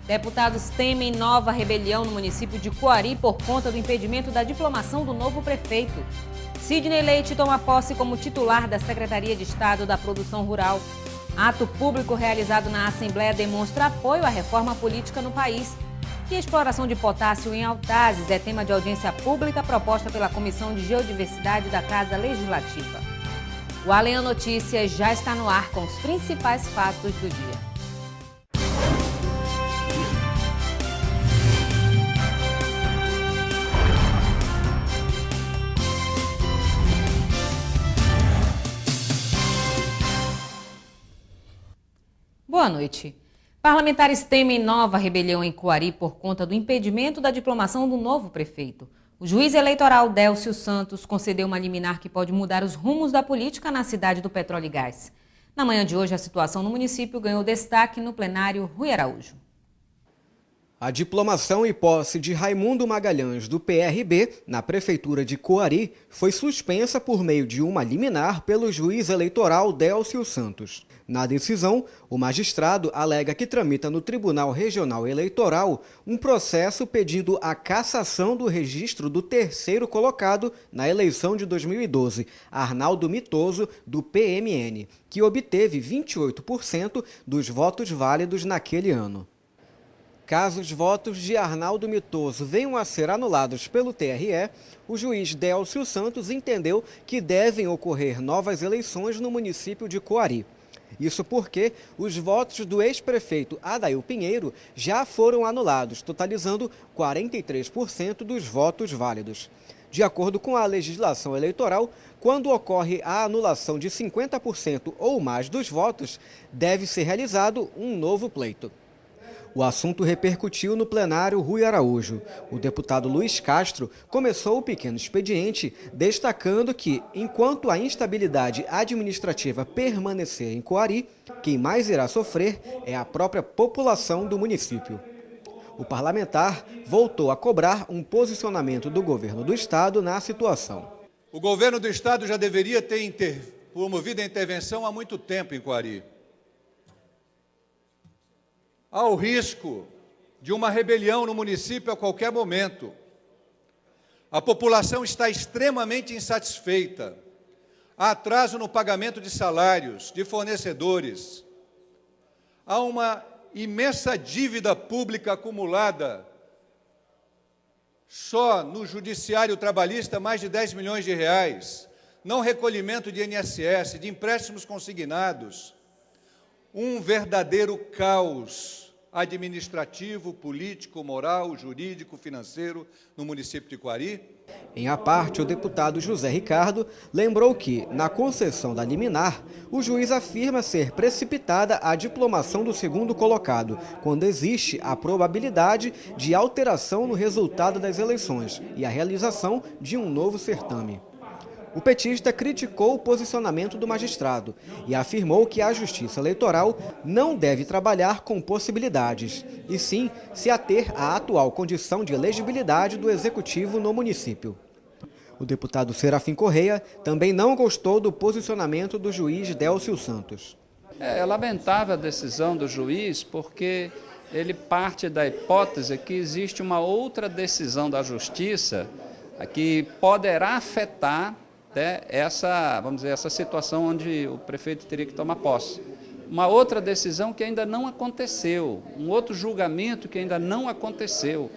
Deputados temem nova rebelião no município de Coari por conta do impedimento da diplomação do novo prefeito. Sidney Leite toma posse como titular da Secretaria de Estado da Produção Rural. Ato público realizado na Assembleia demonstra apoio à reforma política no país. E a exploração de potássio em Altazes é tema de audiência pública proposta pela Comissão de Geodiversidade da Casa Legislativa. O Além Notícias já está no ar com os principais fatos do dia. Boa noite. Parlamentares temem nova rebelião em Coari por conta do impedimento da diplomação do novo prefeito. O juiz eleitoral Délcio Santos concedeu uma liminar que pode mudar os rumos da política na cidade do Petróleo e Gás. Na manhã de hoje, a situação no município ganhou destaque no plenário Rui Araújo. A diplomação e posse de Raimundo Magalhães, do PRB, na prefeitura de Coari, foi suspensa por meio de uma liminar pelo juiz eleitoral Délcio Santos. Na decisão, o magistrado alega que tramita no Tribunal Regional Eleitoral um processo pedindo a cassação do registro do terceiro colocado na eleição de 2012, Arnaldo Mitoso, do PMN, que obteve 28% dos votos válidos naquele ano. Caso os votos de Arnaldo Mitoso venham a ser anulados pelo TRE, o juiz Délcio Santos entendeu que devem ocorrer novas eleições no município de Coari. Isso porque os votos do ex-prefeito Adail Pinheiro já foram anulados, totalizando 43% dos votos válidos. De acordo com a legislação eleitoral, quando ocorre a anulação de 50% ou mais dos votos, deve ser realizado um novo pleito. O assunto repercutiu no plenário Rui Araújo. O deputado Luiz Castro começou o pequeno expediente, destacando que, enquanto a instabilidade administrativa permanecer em Coari, quem mais irá sofrer é a própria população do município. O parlamentar voltou a cobrar um posicionamento do governo do estado na situação. O governo do estado já deveria ter promovido a intervenção há muito tempo em Coari. Há o risco de uma rebelião no município a qualquer momento. A população está extremamente insatisfeita. Há atraso no pagamento de salários, de fornecedores. Há uma imensa dívida pública acumulada. Só no judiciário trabalhista, mais de 10 milhões de reais. Não recolhimento de INSS, de empréstimos consignados. Um verdadeiro caos administrativo, político, moral, jurídico, financeiro no município de Coari. Em a parte, o deputado José Ricardo lembrou que, na concessão da liminar, o juiz afirma ser precipitada a diplomação do segundo colocado, quando existe a probabilidade de alteração no resultado das eleições e a realização de um novo certame. O petista criticou o posicionamento do magistrado e afirmou que a Justiça Eleitoral não deve trabalhar com possibilidades, e sim se ater à atual condição de elegibilidade do Executivo no município. O deputado Serafim Correia também não gostou do posicionamento do juiz Délcio Santos. É lamentável a decisão do juiz porque ele parte da hipótese que existe uma outra decisão da Justiça que poderá afetar essa situação onde o prefeito teria que tomar posse. Uma outra decisão que ainda não aconteceu, um outro julgamento que ainda não aconteceu.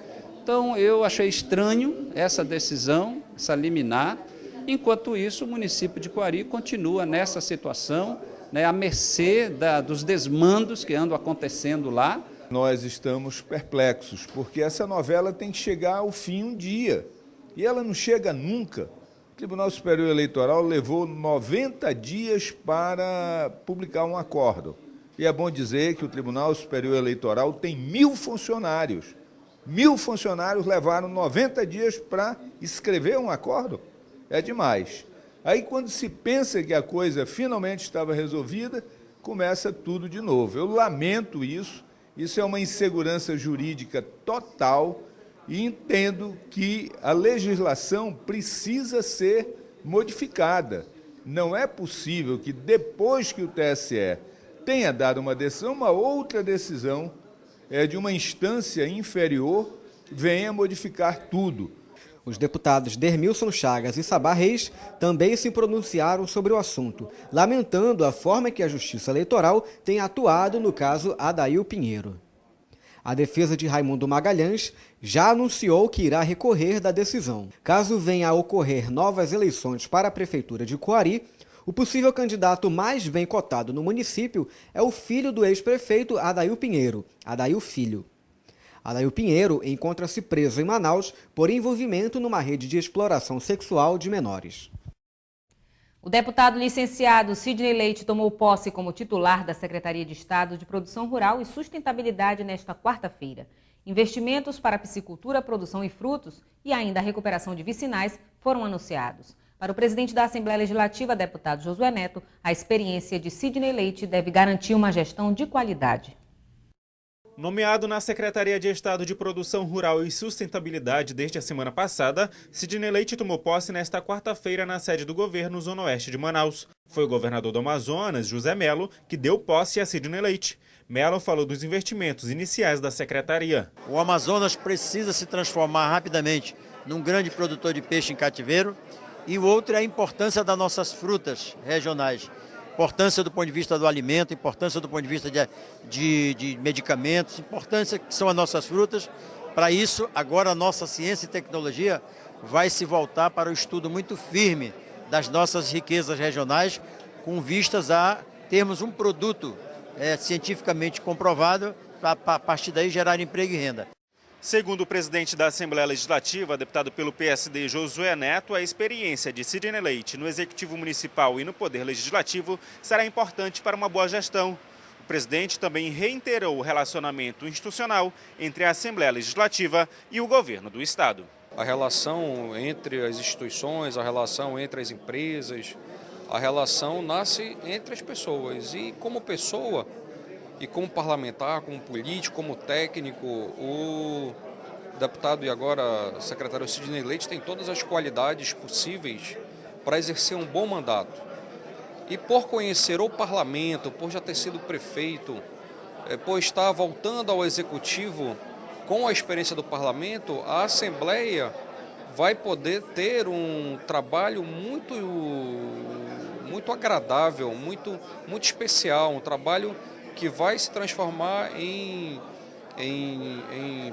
Então, eu achei estranho essa decisão, essa liminar. Enquanto isso, o município de Coari continua nessa situação, à mercê dos desmandos que andam acontecendo lá. Nós estamos perplexos, porque essa novela tem que chegar ao fim um dia, e ela não chega nunca. O Tribunal Superior Eleitoral levou 90 dias para publicar um acordo. E é bom dizer que o Tribunal Superior Eleitoral tem 1.000 funcionários. 1.000 funcionários levaram 90 dias para escrever um acordo. É demais. Aí, quando se pensa que a coisa finalmente estava resolvida, começa tudo de novo. Eu lamento isso. Isso é uma insegurança jurídica total. E entendo que a legislação precisa ser modificada. Não é possível que, depois que o TSE tenha dado uma decisão, uma outra decisão de uma instância inferior venha modificar tudo. Os deputados Dermilson Chagas e Sabá Reis também se pronunciaram sobre o assunto, lamentando a forma que a Justiça Eleitoral tem atuado no caso Adail Pinheiro. A defesa de Raimundo Magalhães já anunciou que irá recorrer da decisão. Caso venha a ocorrer novas eleições para a Prefeitura de Coari, o possível candidato mais bem cotado no município é o filho do ex-prefeito Adail Pinheiro, Adail Filho. Adail Pinheiro encontra-se preso em Manaus por envolvimento numa rede de exploração sexual de menores. O deputado licenciado Sidney Leite tomou posse como titular da Secretaria de Estado de Produção Rural e Sustentabilidade nesta quarta-feira. Investimentos para piscicultura, produção e frutos e ainda a recuperação de vicinais foram anunciados. Para o presidente da Assembleia Legislativa, deputado Josué Neto, a experiência de Sidney Leite deve garantir uma gestão de qualidade. Nomeado na Secretaria de Estado de Produção Rural e Sustentabilidade desde a semana passada, Sidney Leite tomou posse nesta quarta-feira na sede do governo Zona Oeste de Manaus. Foi o governador do Amazonas, José Melo, que deu posse a Sidney Leite. Melo falou dos investimentos iniciais da secretaria. O Amazonas precisa se transformar rapidamente num grande produtor de peixe em cativeiro, e o outro é a importância das nossas frutas regionais. Importância do ponto de vista do alimento, importância do ponto de vista de medicamentos, importância que são as nossas frutas. Para isso, agora a nossa ciência e tecnologia vai se voltar para o estudo muito firme das nossas riquezas regionais, com vistas a termos um produto cientificamente comprovado para a partir daí gerar emprego e renda. Segundo o presidente da Assembleia Legislativa, deputado pelo PSD Josué Neto, a experiência de Sidney Leite no Executivo Municipal e no Poder Legislativo será importante para uma boa gestão. O presidente também reiterou o relacionamento institucional entre a Assembleia Legislativa e o governo do Estado. A relação entre as instituições, a relação entre as empresas, a relação nasce entre as pessoas. E como pessoa, e como parlamentar, como político, como técnico, o deputado e agora secretário Sidney Leite tem todas as qualidades possíveis para exercer um bom mandato. E por conhecer o parlamento, por já ter sido prefeito, por estar voltando ao executivo com a experiência do parlamento, a Assembleia vai poder ter um trabalho muito agradável, muito especial, um trabalho que vai se transformar em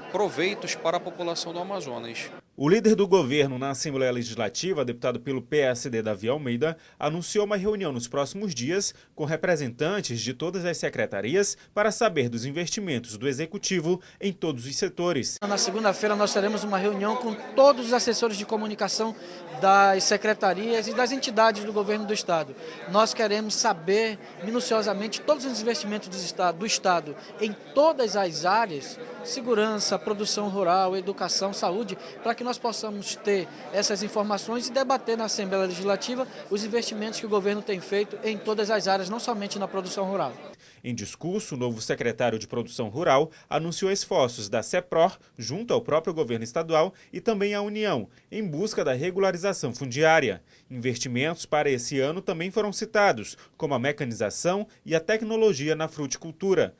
proveitos para a população do Amazonas. O líder do governo na Assembleia Legislativa, deputado pelo PSD Davi Almeida, anunciou uma reunião nos próximos dias com representantes de todas as secretarias para saber dos investimentos do Executivo em todos os setores. Na segunda-feira nós teremos uma reunião com todos os assessores de comunicação das secretarias e das entidades do governo do Estado. Nós queremos saber minuciosamente todos os investimentos do Estado em todas as áreas, segurança, produção rural, educação, saúde, para que nós possamos ter essas informações e debater na Assembleia Legislativa os investimentos que o governo tem feito em todas as áreas, não somente na produção rural. Em discurso, o novo secretário de Produção Rural anunciou esforços da CEPROR, junto ao próprio governo estadual e também à União, em busca da regularização fundiária. Investimentos para esse ano também foram citados, como a mecanização e a tecnologia na fruticultura.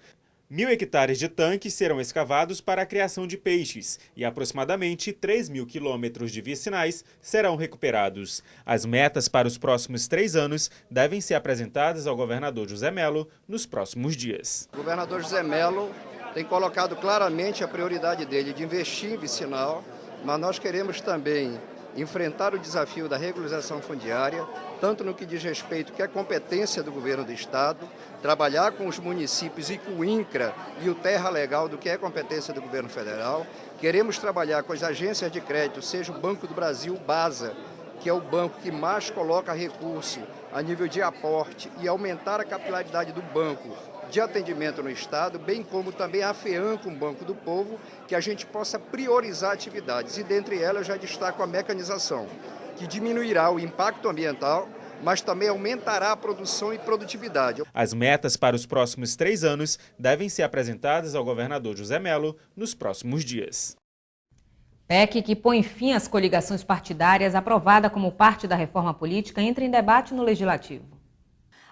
1.000 hectares de tanques serão escavados para a criação de peixes e aproximadamente 3.000 quilômetros de vicinais serão recuperados. As metas para os próximos 3 anos devem ser apresentadas ao governador José Melo nos próximos dias. O governador José Melo tem colocado claramente a prioridade dele de investir em vicinal, mas nós queremos também enfrentar o desafio da regularização fundiária, tanto no que diz respeito que é competência do governo do Estado, trabalhar com os municípios e com o INCRA e o Terra Legal, do que é competência do governo federal. Queremos trabalhar com as agências de crédito, seja o Banco do Brasil, BASA, que é o banco que mais coloca recurso a nível de aporte, e aumentar a capilaridade do banco de atendimento no Estado, bem como também a FEAM com o Banco do Povo, que a gente possa priorizar atividades. E dentre elas eu já destaco a mecanização, que diminuirá o impacto ambiental, mas também aumentará a produção e produtividade. As metas para os próximos 3 anos devem ser apresentadas ao governador José Melo nos próximos dias. PEC que põe fim às coligações partidárias, aprovada como parte da reforma política, entra em debate no Legislativo.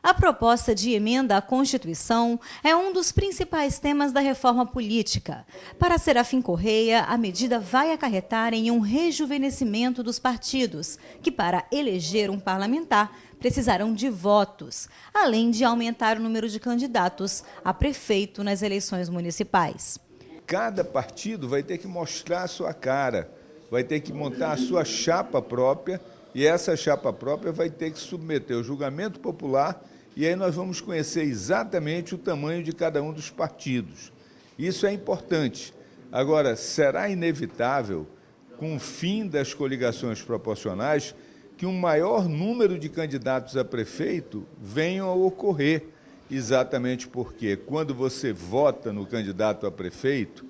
A proposta de emenda à Constituição é um dos principais temas da reforma política. Para Serafim Correia, a medida vai acarretar em um rejuvenescimento dos partidos, que para eleger um parlamentar precisarão de votos, além de aumentar o número de candidatos a prefeito nas eleições municipais. Cada partido vai ter que mostrar a sua cara, vai ter que montar a sua chapa própria, e essa chapa própria vai ter que submeter o julgamento popular, e aí nós vamos conhecer exatamente o tamanho de cada um dos partidos. Isso é importante. Agora, será inevitável, com o fim das coligações proporcionais, que um maior número de candidatos a prefeito venham a ocorrer, exatamente porque, quando você vota no candidato a prefeito,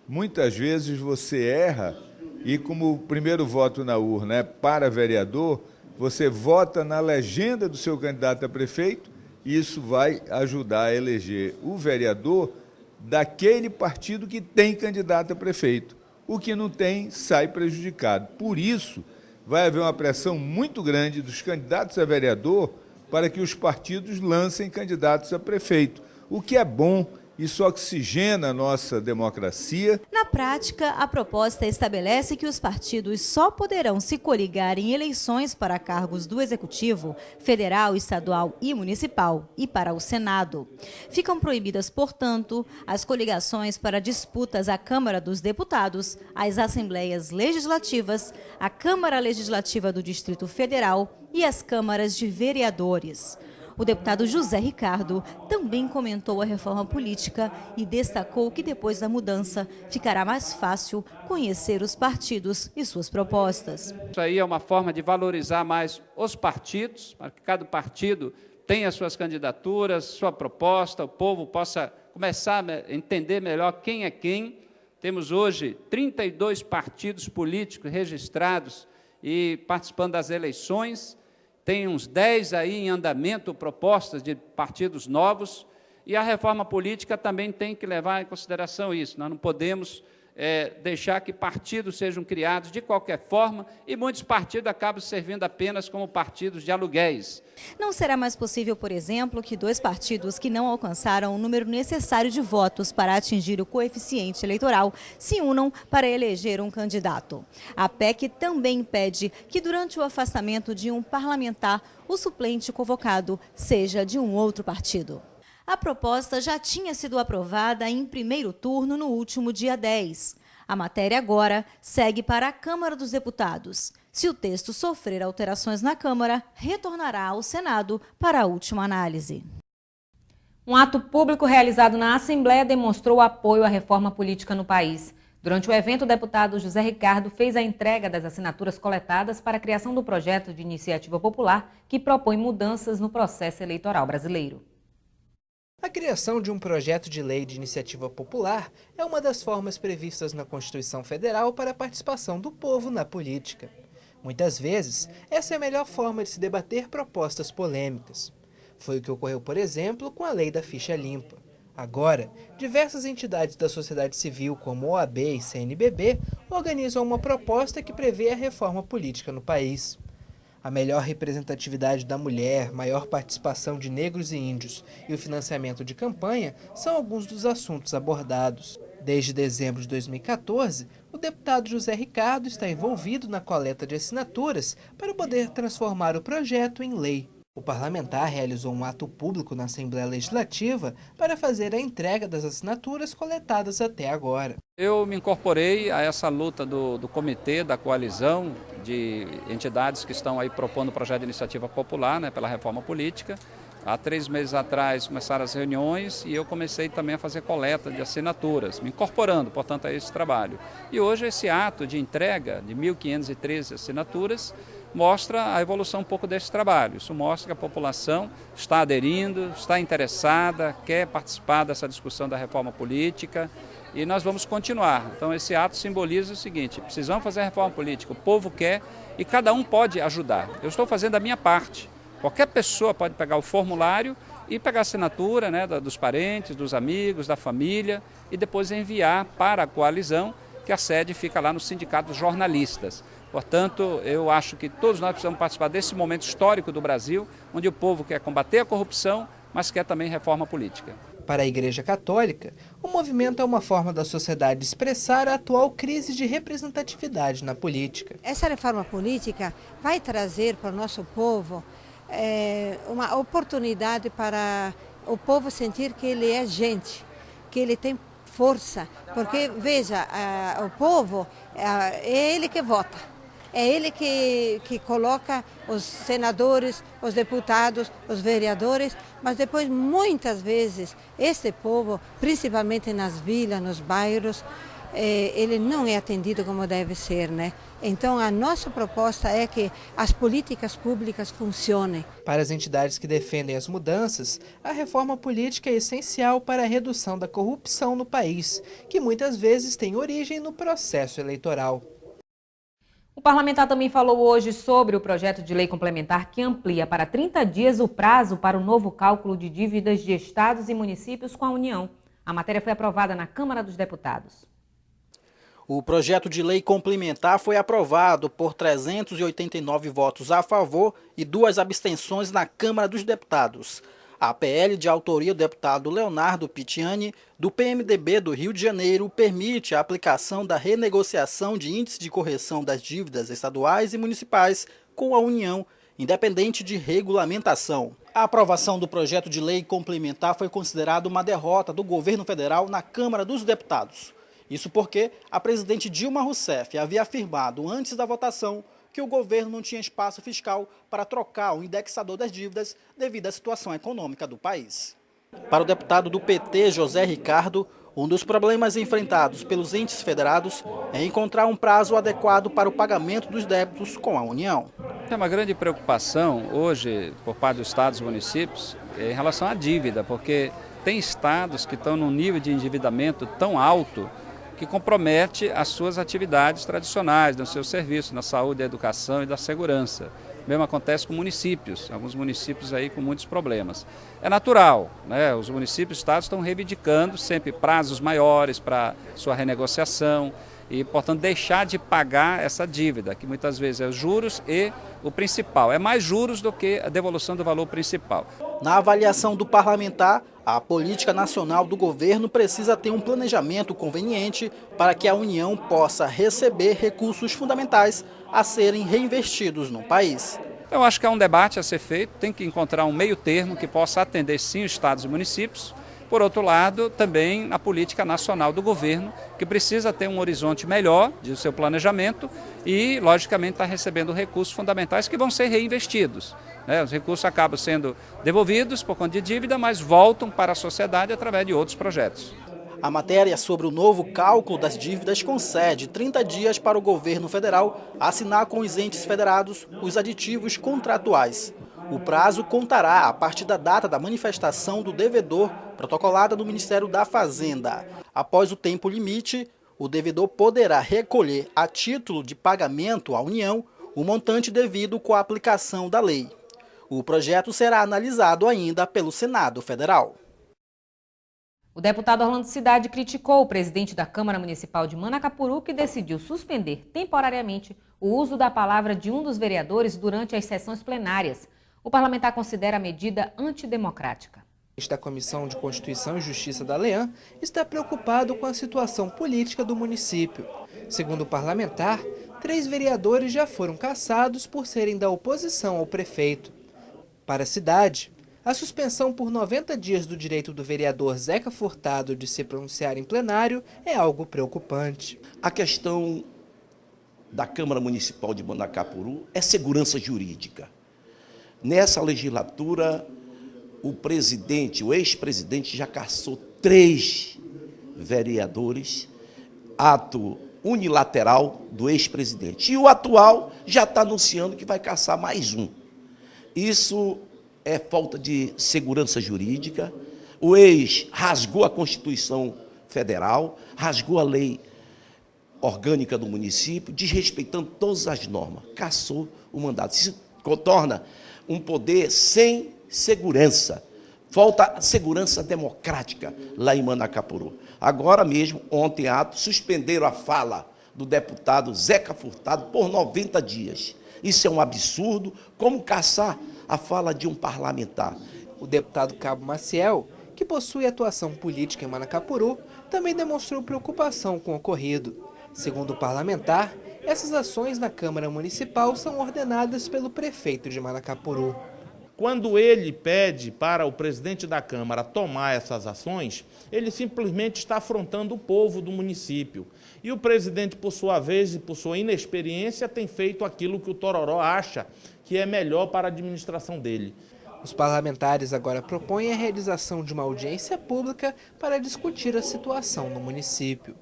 muitas vezes você erra, e como o primeiro voto na urna é para vereador, você vota na legenda do seu candidato a prefeito, e isso vai ajudar a eleger o vereador daquele partido que tem candidato a prefeito. O que não tem, sai prejudicado. Por isso, vai haver uma pressão muito grande dos candidatos a vereador para que os partidos lancem candidatos a prefeito, o que é bom. Isso oxigena a nossa democracia. Na prática, a proposta estabelece que os partidos só poderão se coligar em eleições para cargos do Executivo, Federal, Estadual e Municipal e para o Senado. Ficam proibidas, portanto, as coligações para disputas à Câmara dos Deputados, às Assembleias Legislativas, à Câmara Legislativa do Distrito Federal e às câmaras de vereadores. O deputado José Ricardo também comentou a reforma política e destacou que depois da mudança ficará mais fácil conhecer os partidos e suas propostas. Isso aí é uma forma de valorizar mais os partidos, para que cada partido tenha suas candidaturas, sua proposta, o povo possa começar a entender melhor quem é quem. Temos hoje 32 partidos políticos registrados e participando das eleições. Tem uns 10 aí em andamento, propostas de partidos novos, e a reforma política também tem que levar em consideração isso. Nós não podemos deixar que partidos sejam criados de qualquer forma, e muitos partidos acabam servindo apenas como partidos de aluguéis. Não será mais possível, por exemplo, que 2 partidos que não alcançaram o número necessário de votos para atingir o coeficiente eleitoral se unam para eleger um candidato. A PEC também pede que, durante o afastamento de um parlamentar, o suplente convocado seja de um outro partido. A proposta já tinha sido aprovada em primeiro turno no último dia 10. A matéria agora segue para a Câmara dos Deputados. Se o texto sofrer alterações na Câmara, retornará ao Senado para a última análise. Um ato público realizado na Assembleia demonstrou apoio à reforma política no país. Durante o evento, o deputado José Ricardo fez a entrega das assinaturas coletadas para a criação do projeto de iniciativa popular que propõe mudanças no processo eleitoral brasileiro. A criação de um projeto de lei de iniciativa popular é uma das formas previstas na Constituição Federal para a participação do povo na política. Muitas vezes, essa é a melhor forma de se debater propostas polêmicas. Foi o que ocorreu, por exemplo, com a lei da ficha limpa. Agora, diversas entidades da sociedade civil, como OAB e CNBB, organizam uma proposta que prevê a reforma política no país. A melhor representatividade da mulher, maior participação de negros e índios e o financiamento de campanha são alguns dos assuntos abordados. Desde dezembro de 2014, o deputado José Ricardo está envolvido na coleta de assinaturas para poder transformar o projeto em lei. O parlamentar realizou um ato público na Assembleia Legislativa para fazer a entrega das assinaturas coletadas até agora. Eu me incorporei a essa luta do comitê, da coalizão de entidades que estão aí propondo o projeto de iniciativa popular, pela reforma política. Há 3 meses atrás começaram as reuniões e eu comecei também a fazer coleta de assinaturas, me incorporando, portanto, a esse trabalho. E hoje esse ato de entrega de 1.513 assinaturas mostra a evolução um pouco desse trabalho. Isso mostra que a população está aderindo, está interessada, quer participar dessa discussão da reforma política e nós vamos continuar. Então esse ato simboliza o seguinte: precisamos fazer a reforma política, o povo quer e cada um pode ajudar. Eu estou fazendo a minha parte. Qualquer pessoa pode pegar o formulário e pegar a assinatura dos parentes, dos amigos, da família e depois enviar para a coalizão, que a sede fica lá no Sindicato dos Jornalistas. Portanto, eu acho que todos nós precisamos participar desse momento histórico do Brasil, onde o povo quer combater a corrupção, mas quer também reforma política. Para a Igreja Católica, o movimento é uma forma da sociedade expressar a atual crise de representatividade na política. Essa reforma política vai trazer para o nosso povo uma oportunidade para o povo sentir que ele é gente, que ele tem força, porque, veja, o povo é ele que vota. É ele que coloca os senadores, os deputados, os vereadores, mas depois, muitas vezes, este povo, principalmente nas vilas, nos bairros, ele não é atendido como deve ser, né? Então, a nossa proposta é que as políticas públicas funcionem. Para as entidades que defendem as mudanças, a reforma política é essencial para a redução da corrupção no país, que muitas vezes tem origem no processo eleitoral. O parlamentar também falou hoje sobre o projeto de lei complementar que amplia para 30 dias o prazo para o novo cálculo de dívidas de estados e municípios com a União. A matéria foi aprovada na Câmara dos Deputados. O projeto de lei complementar foi aprovado por 389 votos a favor e 2 abstenções na Câmara dos Deputados. A PL, de autoria do deputado Leonardo Pitiani, do PMDB do Rio de Janeiro, permite a aplicação da renegociação de índice de correção das dívidas estaduais e municipais com a União, independente de regulamentação. A aprovação do projeto de lei complementar foi considerada uma derrota do governo federal na Câmara dos Deputados. Isso porque a presidente Dilma Rousseff havia afirmado antes da votação que o governo não tinha espaço fiscal para trocar o indexador das dívidas devido à situação econômica do país. Para o deputado do PT, José Ricardo, um dos problemas enfrentados pelos entes federados é encontrar um prazo adequado para o pagamento dos débitos com a União. Tem uma grande preocupação hoje por parte dos estados e municípios em relação à dívida, porque tem estados que estão num nível de endividamento tão alto que compromete as suas atividades tradicionais, no seu serviço, na saúde, na educação e da segurança. O mesmo acontece com municípios, alguns municípios aí com muitos problemas. É natural, né? Os municípios e estados estão reivindicando sempre prazos maiores para sua renegociação e, portanto, deixar de pagar essa dívida, que muitas vezes é os juros e o principal. É mais juros do que a devolução do valor principal. Na avaliação do parlamentar, a política nacional do governo precisa ter um planejamento conveniente para que a União possa receber recursos fundamentais a serem reinvestidos no país. Eu acho que é um debate a ser feito, tem que encontrar um meio termo que possa atender sim os estados e municípios. Por outro lado, também a política nacional do governo, que precisa ter um horizonte melhor de seu planejamento e, logicamente, está recebendo recursos fundamentais que vão ser reinvestidos. Os recursos acabam sendo devolvidos por conta de dívida, mas voltam para a sociedade através de outros projetos. A matéria sobre o novo cálculo das dívidas concede 30 dias para o governo federal assinar com os entes federados os aditivos contratuais. O prazo contará a partir da data da manifestação do devedor, protocolada no Ministério da Fazenda. Após o tempo limite, o devedor poderá recolher a título de pagamento à União o montante devido com a aplicação da lei. O projeto será analisado ainda pelo Senado Federal. O deputado Orlando Cidade criticou o presidente da Câmara Municipal de Manacapuru, que decidiu suspender temporariamente o uso da palavra de um dos vereadores durante as sessões plenárias. O parlamentar considera a medida antidemocrática. Da Comissão de Constituição e Justiça da LEAN está preocupado com a situação política do município. Segundo o parlamentar, 3 vereadores já foram cassados por serem da oposição ao prefeito. Para a cidade, a suspensão por 90 dias do direito do vereador Zeca Furtado de se pronunciar em plenário é algo preocupante. A questão da Câmara Municipal de Manacapuru é segurança jurídica. Nessa legislatura, o ex-presidente já cassou 3 vereadores, ato unilateral do ex-presidente. E o atual já está anunciando que vai cassar mais um. Isso é falta de segurança jurídica. O ex rasgou a Constituição Federal, rasgou a lei orgânica do município, desrespeitando todas as normas, cassou o mandato. Isso torna um poder sem segurança. Falta segurança democrática lá em Manacapuru. Agora mesmo, ontem, suspenderam a fala do deputado Zeca Furtado por 90 dias. Isso é um absurdo, como caçar a fala de um parlamentar. O deputado Cabo Maciel, que possui atuação política em Manacapuru, também demonstrou preocupação com o ocorrido. Segundo o parlamentar, essas ações na Câmara Municipal são ordenadas pelo prefeito de Manacapuru. Quando ele pede para o presidente da Câmara tomar essas ações, ele simplesmente está afrontando o povo do município. E o presidente, por sua vez, e por sua inexperiência, tem feito aquilo que o Tororó acha que é melhor para a administração dele. Os parlamentares agora propõem a realização de uma audiência pública para discutir a situação no município.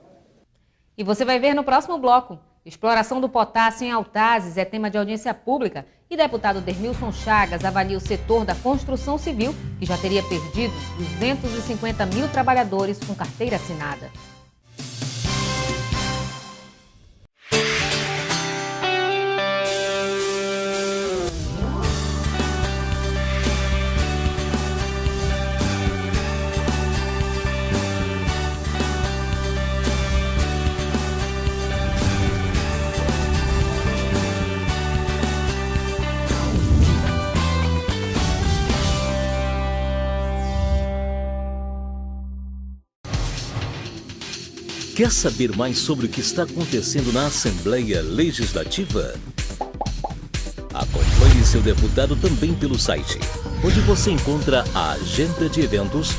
E você vai ver no próximo bloco. Exploração do potássio em Altazes é tema de audiência pública e deputado Dermilson Chagas avalia o setor da construção civil, que já teria perdido 250 mil trabalhadores com carteira assinada. Quer saber mais sobre o que está acontecendo na Assembleia Legislativa? Acompanhe seu deputado também pelo site, onde você encontra a agenda de eventos,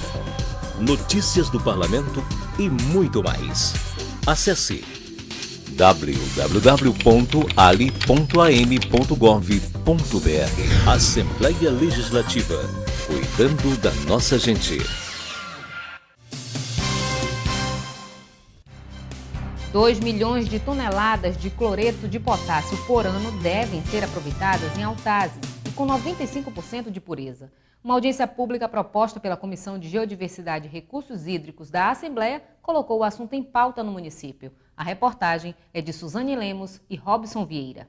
notícias do parlamento e muito mais. Acesse www.ali.am.gov.br. Assembleia Legislativa, cuidando da nossa gente. 2 milhões de toneladas de cloreto de potássio por ano devem ser aproveitadas em Altazes e com 95% de pureza. Uma audiência pública proposta pela Comissão de Geodiversidade e Recursos Hídricos da Assembleia colocou o assunto em pauta no município. A reportagem é de Suzane Lemos e Robson Vieira.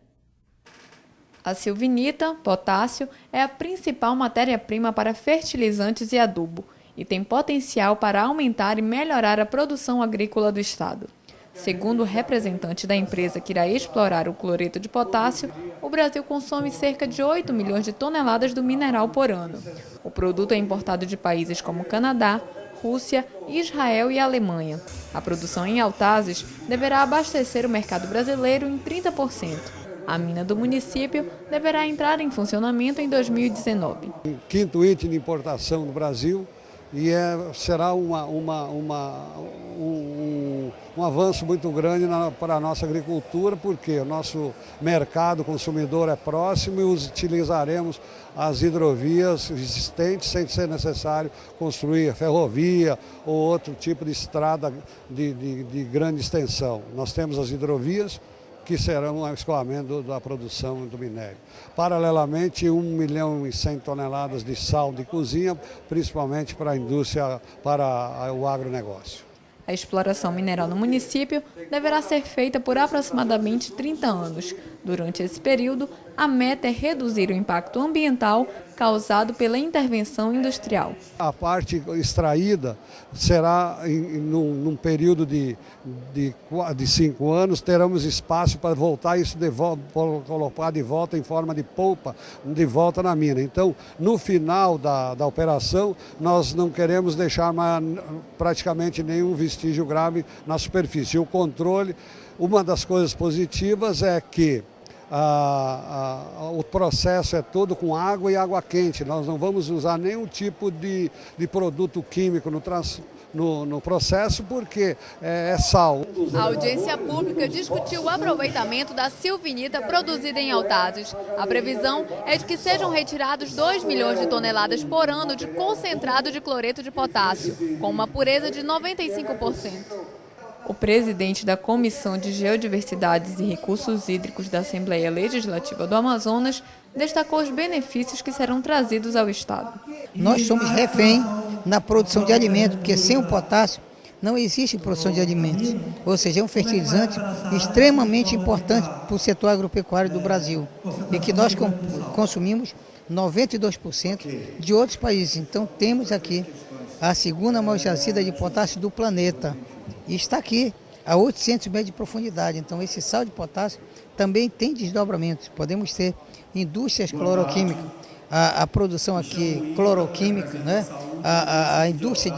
A silvinita, potássio, é a principal matéria-prima para fertilizantes e adubo e tem potencial para aumentar e melhorar a produção agrícola do estado. Segundo o representante da empresa que irá explorar o cloreto de potássio, o Brasil consome cerca de 8 milhões de toneladas do mineral por ano. O produto é importado de países como Canadá, Rússia, Israel e Alemanha. A produção em Altazes deverá abastecer o mercado brasileiro em 30%. A mina do município deverá entrar em funcionamento em 2019. Quinto item de importação no Brasil e será um avanço muito grande para a nossa agricultura, porque o nosso mercado consumidor é próximo e utilizaremos as hidrovias existentes sem ser necessário construir ferrovia ou outro tipo de estrada de grande extensão. Nós temos as hidrovias, que serão o escoamento da produção do minério. Paralelamente, 1,1 milhão de toneladas de sal de cozinha, principalmente para a indústria, para o agronegócio. A exploração mineral no município deverá ser feita por aproximadamente 30 anos. Durante esse período, a meta é reduzir o impacto ambiental causado pela intervenção industrial. A parte extraída será, num período de 5 anos, teremos espaço para voltar isso colocar de volta em forma de polpa, de volta na mina. Então, no final da operação, nós não queremos deixar praticamente nenhum vestígio grave na superfície. O controle, uma das coisas positivas é que o processo é todo com água e água quente. Nós não vamos usar nenhum tipo de produto químico no processo, porque é sal. A audiência pública discutiu o aproveitamento da silvinita produzida em Altazes. A previsão é de que sejam retirados 2 milhões de toneladas por ano de concentrado de cloreto de potássio, com uma pureza de 95%. O presidente da Comissão de Geodiversidades e Recursos Hídricos da Assembleia Legislativa do Amazonas destacou os benefícios que serão trazidos ao estado. Nós somos refém na produção de alimentos, porque sem o potássio não existe produção de alimentos. Ou seja, é um fertilizante extremamente importante para o setor agropecuário do Brasil e que nós consumimos 92% de outros países. Então temos aqui a segunda maior jazida de potássio do planeta. E está aqui a 800 metros de profundidade. Então, esse sal de potássio também tem desdobramentos. Podemos ter indústrias cloroquímicas, a produção aqui cloroquímica, né? A indústria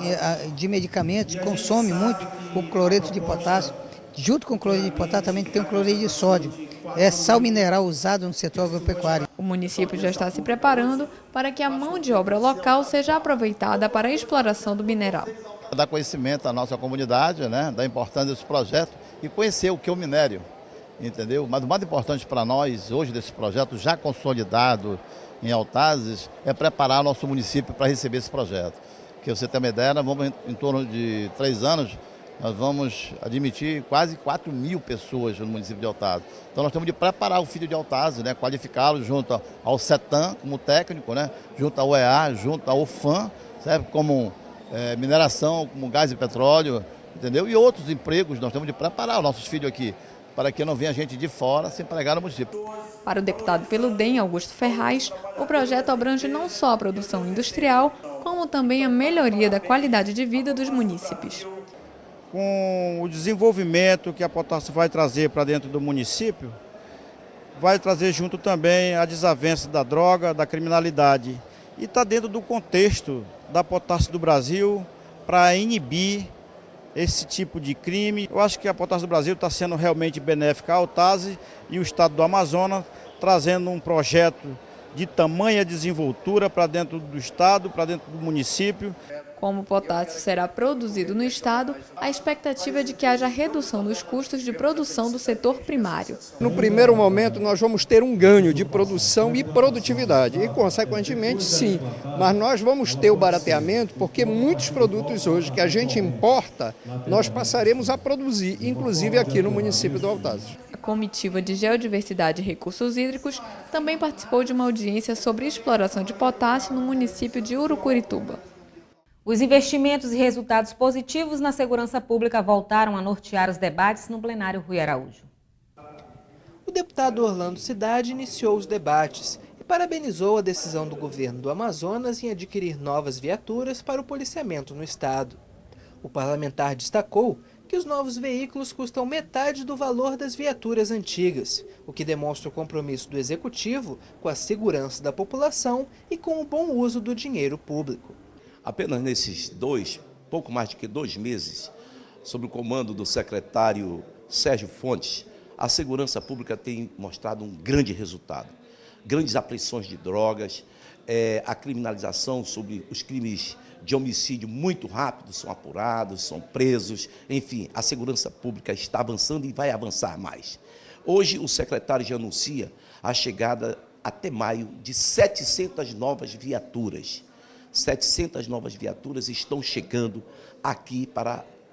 de medicamentos consome muito o cloreto de potássio. Junto com o cloreto de potássio também tem o cloreto de sódio. É sal mineral usado no setor agropecuário. O município já está se preparando para que a mão de obra local seja aproveitada para a exploração do mineral. Dar conhecimento à nossa comunidade, né, da importância desse projeto e conhecer o que é o minério, entendeu? Mas o mais importante para nós hoje desse projeto já consolidado em Altazes é preparar nosso município para receber esse projeto. Que você tem uma ideia, nós vamos em torno de 3 anos, nós vamos admitir quase 4.000 pessoas no município de Altazes. Então nós temos de preparar o filho de Altazes, né, qualificá-lo junto ao CETAM como técnico, né, junto ao UEA, junto ao FAM, serve como mineração, como gás e petróleo, entendeu? E outros empregos, nós temos de preparar os nossos filhos aqui, para que não venha gente de fora se empregar no município. Para o deputado pelo DEM, Augusto Ferraz, o projeto abrange não só a produção industrial, como também a melhoria da qualidade de vida dos munícipes. Com o desenvolvimento que a potássio vai trazer para dentro do município, vai trazer junto também a desavença da droga, da criminalidade. E está dentro do contexto da potássio do Brasil para inibir esse tipo de crime. Eu acho que a potássio do Brasil está sendo realmente benéfica à Altazes e o estado do Amazonas, trazendo um projeto de tamanha desenvoltura para dentro do estado, para dentro do município. Como o potássio será produzido no estado, a expectativa é de que haja redução dos custos de produção do setor primário. No primeiro momento, nós vamos ter um ganho de produção e produtividade, e, consequentemente, sim. Mas nós vamos ter o barateamento, porque muitos produtos hoje que a gente importa, nós passaremos a produzir, inclusive aqui no município do Altazes. A comitiva de Geodiversidade e Recursos Hídricos também participou de uma audiência sobre exploração de potássio no município de Urucurituba. Os investimentos e resultados positivos na segurança pública voltaram a nortear os debates no plenário Rui Araújo. O deputado Orlando Cidade iniciou os debates e parabenizou a decisão do governo do Amazonas em adquirir novas viaturas para o policiamento no estado. O parlamentar destacou que os novos veículos custam metade do valor das viaturas antigas, o que demonstra o compromisso do executivo com a segurança da população e com o bom uso do dinheiro público. Apenas nesses pouco mais de 2 meses, sob o comando do secretário Sérgio Fontes, a segurança pública tem mostrado um grande resultado. Grandes apreensões de drogas, a criminalização sobre os crimes de homicídio muito rápido são apurados, são presos, enfim, a segurança pública está avançando e vai avançar mais. Hoje o secretário já anuncia a chegada até maio de 700 novas viaturas. 700 novas viaturas estão chegando aqui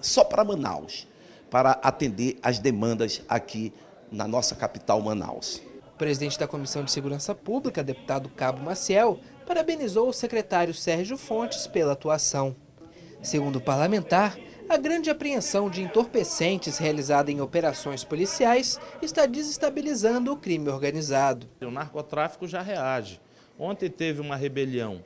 só para Manaus, para atender as demandas aqui na nossa capital, Manaus. O presidente da Comissão de Segurança Pública, deputado Cabo Maciel, parabenizou o secretário Sérgio Fontes pela atuação. Segundo o parlamentar, a grande apreensão de entorpecentes realizada em operações policiais está desestabilizando o crime organizado. O narcotráfico já reage. Ontem teve uma rebelião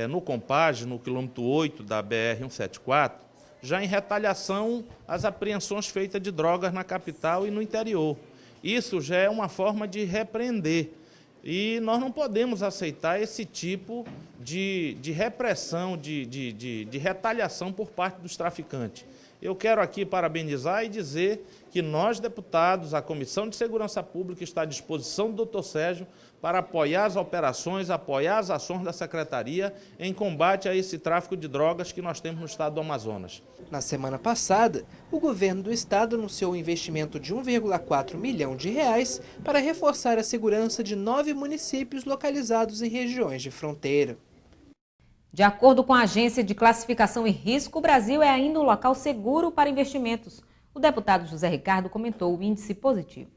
no Compage, no quilômetro 8 da BR-174, já em retaliação às apreensões feitas de drogas na capital e no interior. Isso já é uma forma de repreender. E nós não podemos aceitar esse tipo de repressão, de retaliação por parte dos traficantes. Eu quero aqui parabenizar e dizer que nós, deputados, a Comissão de Segurança Pública está à disposição do doutor Sérgio para apoiar as operações, apoiar as ações da Secretaria em combate a esse tráfico de drogas que nós temos no estado do Amazonas. Na semana passada, o governo do estado anunciou um investimento de 1,4 milhão de reais para reforçar a segurança de 9 municípios localizados em regiões de fronteira. De acordo com a Agência de Classificação e Risco, o Brasil é ainda um local seguro para investimentos. O deputado José Ricardo comentou o índice positivo.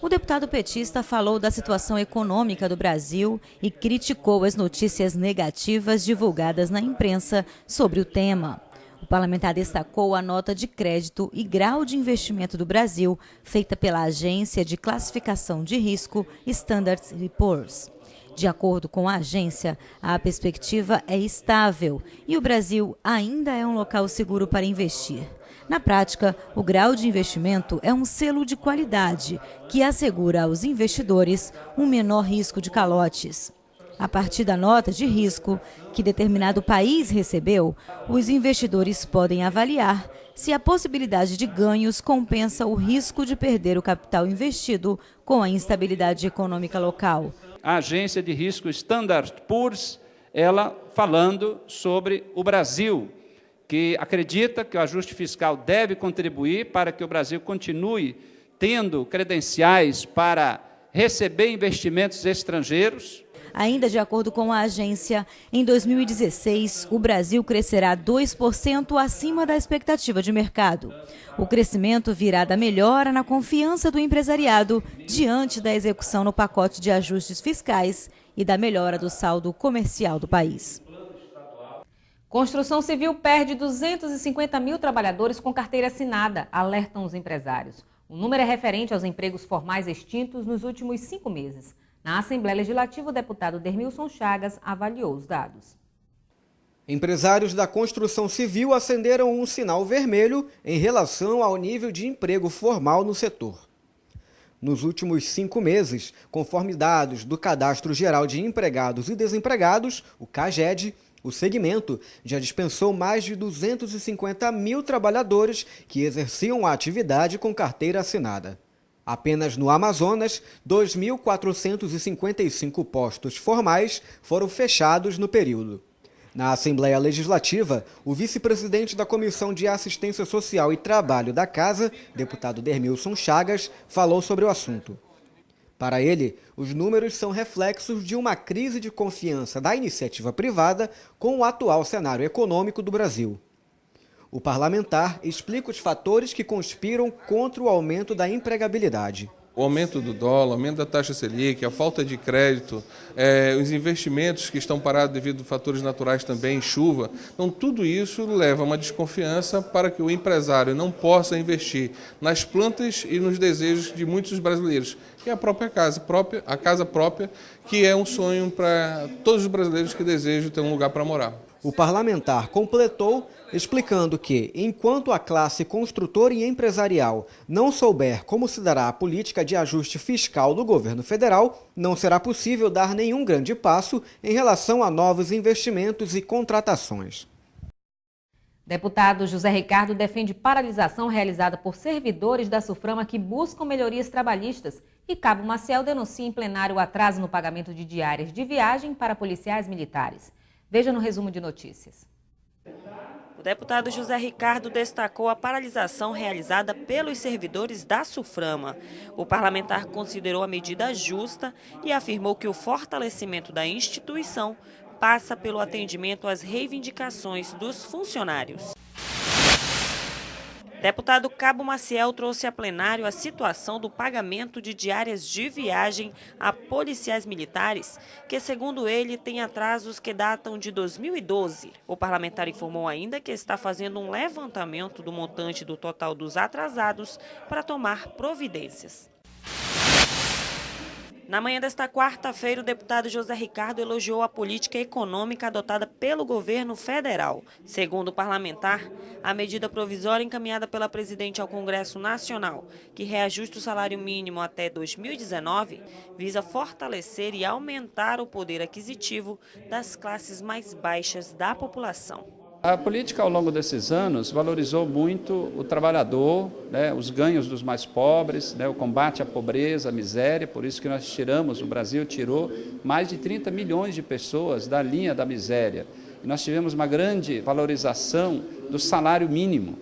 O deputado petista falou da situação econômica do Brasil e criticou as notícias negativas divulgadas na imprensa sobre o tema. O parlamentar destacou a nota de crédito e grau de investimento do Brasil, feita pela Agência de Classificação de Risco Standard & Poor's. De acordo com a agência, a perspectiva é estável e o Brasil ainda é um local seguro para investir. Na prática, o grau de investimento é um selo de qualidade que assegura aos investidores um menor risco de calotes. A partir da nota de risco que determinado país recebeu, os investidores podem avaliar se a possibilidade de ganhos compensa o risco de perder o capital investido com a instabilidade econômica local. A agência de risco Standard & Poor's, ela falando sobre o Brasil, que acredita que o ajuste fiscal deve contribuir para que o Brasil continue tendo credenciais para receber investimentos estrangeiros. Ainda de acordo com a agência, em 2016, o Brasil crescerá 2% acima da expectativa de mercado. O crescimento virá da melhora na confiança do empresariado diante da execução no pacote de ajustes fiscais e da melhora do saldo comercial do país. Construção civil perde 250 mil trabalhadores com carteira assinada, alertam os empresários. O número é referente aos empregos formais extintos nos últimos 5 meses. Na Assembleia Legislativa, o deputado Dermilson Chagas avaliou os dados. Empresários da construção civil acenderam um sinal vermelho em relação ao nível de emprego formal no setor. Nos últimos 5 meses, conforme dados do Cadastro Geral de Empregados e Desempregados, o CAGED, o segmento já dispensou mais de 250 mil trabalhadores que exerciam a atividade com carteira assinada. Apenas no Amazonas, 2.455 postos formais foram fechados no período. Na Assembleia Legislativa, o vice-presidente da Comissão de Assistência Social e Trabalho da Casa, deputado Dermilson Chagas, falou sobre o assunto. Para ele, os números são reflexos de uma crise de confiança da iniciativa privada com o atual cenário econômico do Brasil. O parlamentar explica os fatores que conspiram contra o aumento da empregabilidade. O aumento do dólar, o aumento da taxa Selic, a falta de crédito, os investimentos que estão parados devido a fatores naturais também, chuva. Então, tudo isso leva a uma desconfiança para que o empresário não possa investir nas plantas e nos desejos de muitos brasileiros, que é a própria casa, a casa própria, que é um sonho para todos os brasileiros que desejam ter um lugar para morar. O parlamentar completou, explicando que, enquanto a classe construtora e empresarial não souber como se dará a política de ajuste fiscal do governo federal, não será possível dar nenhum grande passo em relação a novos investimentos e contratações. Deputado José Ricardo defende paralisação realizada por servidores da SUFRAMA que buscam melhorias trabalhistas e Cabo Maciel denuncia em plenário o atraso no pagamento de diárias de viagem para policiais militares. Veja no resumo de notícias. O deputado José Ricardo destacou a paralisação realizada pelos servidores da SUFRAMA. O parlamentar considerou a medida justa e afirmou que o fortalecimento da instituição passa pelo atendimento às reivindicações dos funcionários. Deputado Cabo Maciel trouxe a plenário a situação do pagamento de diárias de viagem a policiais militares, que, segundo ele, tem atrasos que datam de 2012. O parlamentar informou ainda que está fazendo um levantamento do montante do total dos atrasados para tomar providências. Na manhã desta quarta-feira, o deputado José Ricardo elogiou a política econômica adotada pelo governo federal. Segundo o parlamentar, a medida provisória encaminhada pela presidente ao Congresso Nacional, que reajusta o salário mínimo até 2019, visa fortalecer e aumentar o poder aquisitivo das classes mais baixas da população. A política, ao longo desses anos, valorizou muito o trabalhador, os ganhos dos mais pobres, o combate à pobreza, à miséria, por isso que o Brasil tirou mais de 30 milhões de pessoas da linha da miséria. E nós tivemos uma grande valorização do salário mínimo,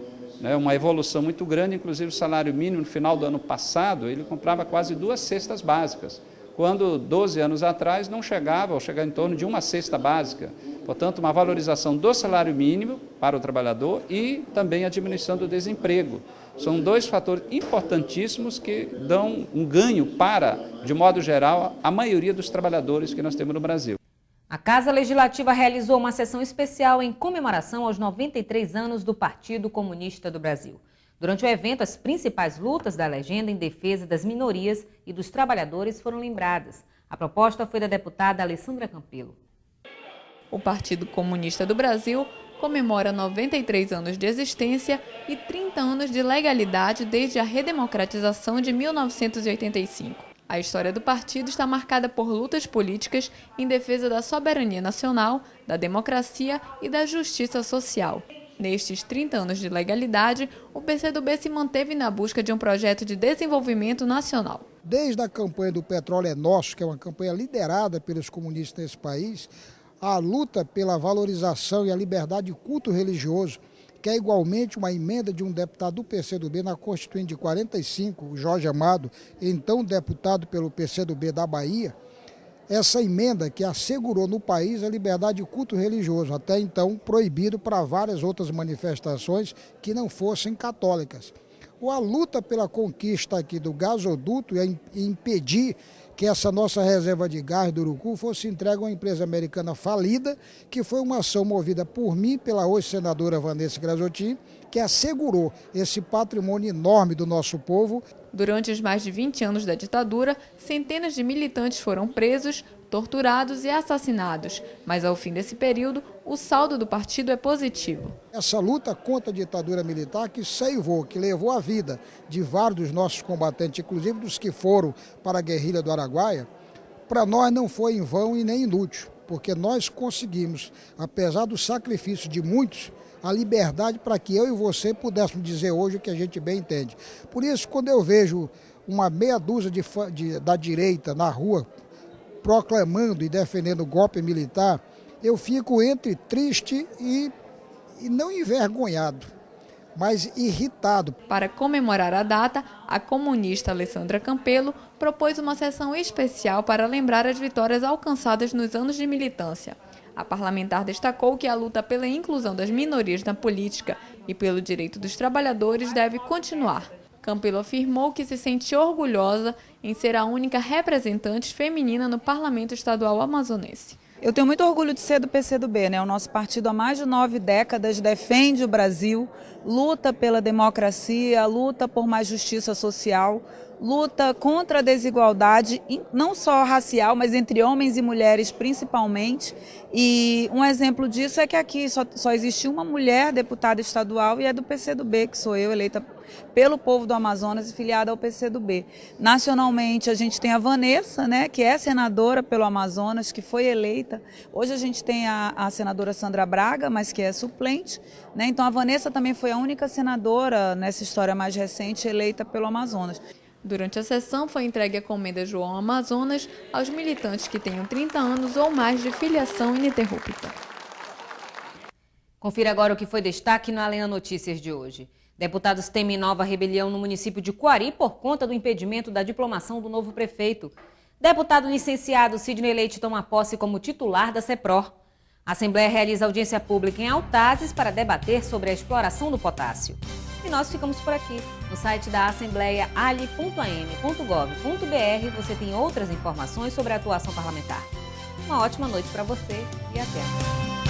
uma evolução muito grande, inclusive o salário mínimo, no final do ano passado, ele comprava quase 2 cestas básicas, quando 12 anos atrás não chegava, ou chegava em torno de 1 cesta básica. Portanto, uma valorização do salário mínimo para o trabalhador e também a diminuição do desemprego. São 2 fatores importantíssimos que dão um ganho para, de modo geral, a maioria dos trabalhadores que nós temos no Brasil. A Casa Legislativa realizou uma sessão especial em comemoração aos 93 anos do Partido Comunista do Brasil. Durante o evento, as principais lutas da legenda em defesa das minorias e dos trabalhadores foram lembradas. A proposta foi da deputada Alessandra Campelo. O Partido Comunista do Brasil comemora 93 anos de existência e 30 anos de legalidade desde a redemocratização de 1985. A história do partido está marcada por lutas políticas em defesa da soberania nacional, da democracia e da justiça social. Nestes 30 anos de legalidade, o PCdoB se manteve na busca de um projeto de desenvolvimento nacional. Desde a campanha do Petróleo é Nosso, que é uma campanha liderada pelos comunistas nesse país, a luta pela valorização e a liberdade de culto religioso, que é igualmente uma emenda de um deputado do PCdoB na Constituinte de 45, o Jorge Amado, então deputado pelo PCdoB da Bahia, essa emenda que assegurou no país a liberdade de culto religioso, até então proibido para várias outras manifestações que não fossem católicas. A luta pela conquista aqui do gasoduto e impedir que essa nossa reserva de gás do Urucu fosse entregue a uma empresa americana falida, que foi uma ação movida por mim, pela hoje senadora Vanessa Graziotin, que assegurou esse patrimônio enorme do nosso povo. Durante os mais de 20 anos da ditadura, centenas de militantes foram presos, torturados e assassinados, mas ao fim desse período, o saldo do partido é positivo. Essa luta contra a ditadura militar que que levou a vida de vários dos nossos combatentes, inclusive dos que foram para a guerrilha do Araguaia, para nós não foi em vão e nem inútil, porque nós conseguimos, apesar do sacrifício de muitos, a liberdade para que eu e você pudéssemos dizer hoje o que a gente bem entende. Por isso, quando eu vejo uma meia dúzia da direita na rua proclamando e defendendo o golpe militar, eu fico entre triste e não envergonhado, mas irritado. Para comemorar a data, a comunista Alessandra Campelo propôs uma sessão especial para lembrar as vitórias alcançadas nos anos de militância. A parlamentar destacou que a luta pela inclusão das minorias na política e pelo direito dos trabalhadores deve continuar. Campelo afirmou que se sente orgulhosa em ser a única representante feminina no Parlamento Estadual amazonense. Eu tenho muito orgulho de ser do PCdoB, né? O nosso partido há mais de 9 décadas defende o Brasil, luta pela democracia, luta por mais justiça social, luta contra a desigualdade, não só racial, mas entre homens e mulheres principalmente. E um exemplo disso é que aqui só existe uma mulher deputada estadual e é do PCdoB, que sou eu, eleita pelo povo do Amazonas e filiada ao PCdoB. Nacionalmente a gente tem a Vanessa, né, que é senadora pelo Amazonas, que foi eleita. Hoje a gente tem a senadora Sandra Braga, mas que é suplente, né? Então a Vanessa também foi a única senadora nessa história mais recente eleita pelo Amazonas. Durante a sessão foi entregue a comenda João Amazonas aos militantes que tenham 30 anos ou mais de filiação ininterrupta. Confira agora o que foi destaque no Além Notícias de hoje. Deputados temem nova rebelião no município de Coari por conta do impedimento da diplomação do novo prefeito. Deputado licenciado Sidney Leite toma posse como titular da CEPROR. A Assembleia realiza audiência pública em Altazes para debater sobre a exploração do potássio. E nós ficamos por aqui. No site da Assembleia ali.am.gov.br você tem outras informações sobre a atuação parlamentar. Uma ótima noite para você e até amanhã.